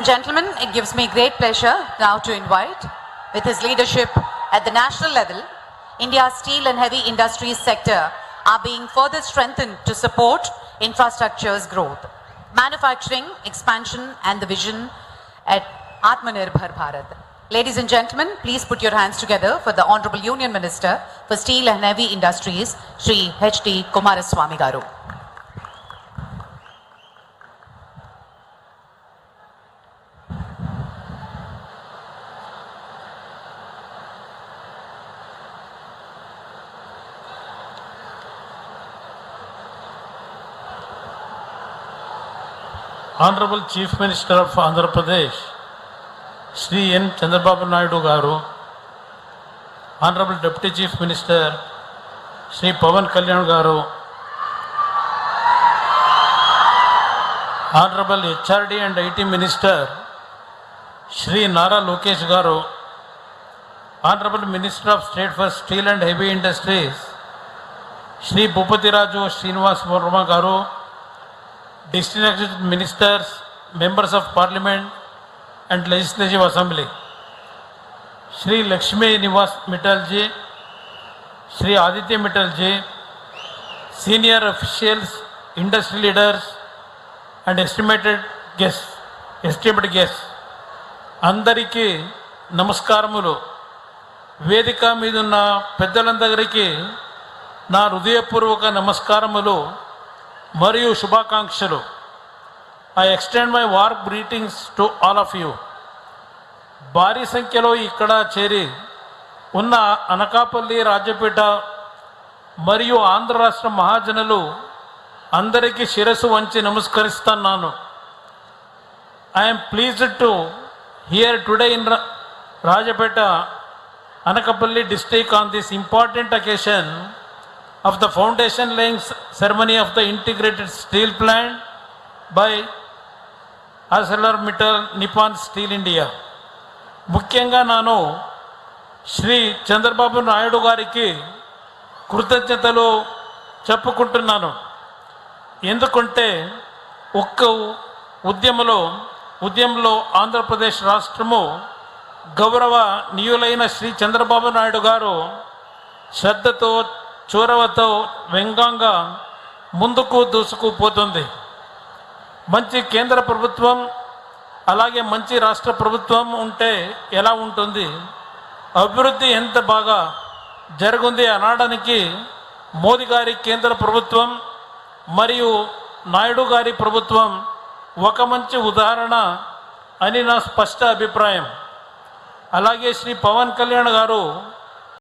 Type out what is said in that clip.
Gentlemen, it gives me great pleasure now to invite, with his leadership at the national level, India's steel and heavy industries sector are being further strengthened to support infrastructure's growth, manufacturing, expansion and the vision at Atmanirbhar Bharat. Ladies and gentlemen, please put your hands together for the Honorable Union Minister for Steel and Heavy Industries, Shri H.D. Kumaraswamy Garu. Honorable Chief Minister of Andhra Pradesh, Shri N. Chandrababu Naidu Garu, Honorable Deputy Chief Minister, Shri Pawan Kalyan Garu, Honorable HRD and IT Minister, Shri Nara Lokesh Garu, Honorable Minister of State for Steel and Heavy Industries, Shri Bhupati Raju Srinivas Verma Garu, distinguished ministers, members of parliament and legislative assembly, Shri Lakshmi Nivas Mittal ji, Shri Aditya Mittal ji, senior officials, industry leaders and esteemed guests, అందరికీ నమస్కారములు. వేదిక మీద ఉన్న పెద్దలందరికీ నా హృదయపూర్వక నమస్కారములు మరియు శుభాకాంక్షలు. I extend my warm greetings to all of you. భారీ సంఖ్యలో ఇక్కడ చేరి ఉన్న అనకాపల్లి, రాజపేట మరియు ఆంధ్ర రాష్ట్ర మహాజనులు అందరికీ శిరస్సు వంచి నమస్కరిస్తున్నాను. I am pleased to hear today in Rajapeta, Anakapalli district on this important occasion of the foundation laying ceremony of the integrated steel plant by ArcelorMittal Nippon Steel India. ముఖ్యంగా నేను శ్రీ చంద్రబాబు నాయుడు గారికి కృతజ్ఞతలు చెప్పుకుంటున్నాను. ఎందుకంటే ఒక్క ఉద్యమంలో ఆంధ్రప్రదేశ్ రాష్ట్రము గౌరవనీయులైన శ్రీ చంద్రబాబు నాయుడు గారు శ్రద్ధతో, చొరవతో, వ్యంగ్యంగా ముందుకు దూసుకుపోతుంది. మంచి కేంద్ర ప్రభుత్వం అలాగే మంచి రాష్ట్ర ప్రభుత్వం ఉంటే ఎలా ఉంటుంది, అభివృద్ధి ఎంత బాగా జరుగుంది అనడానికి మోదీ గారి కేంద్ర ప్రభుత్వం మరియు నాయుడు గారి ప్రభుత్వం ఒక మంచి ఉదాహరణ అని నా స్పష్ట అభిప్రాయం. అలాగే శ్రీ పవన్ కళ్యాణ్ గారు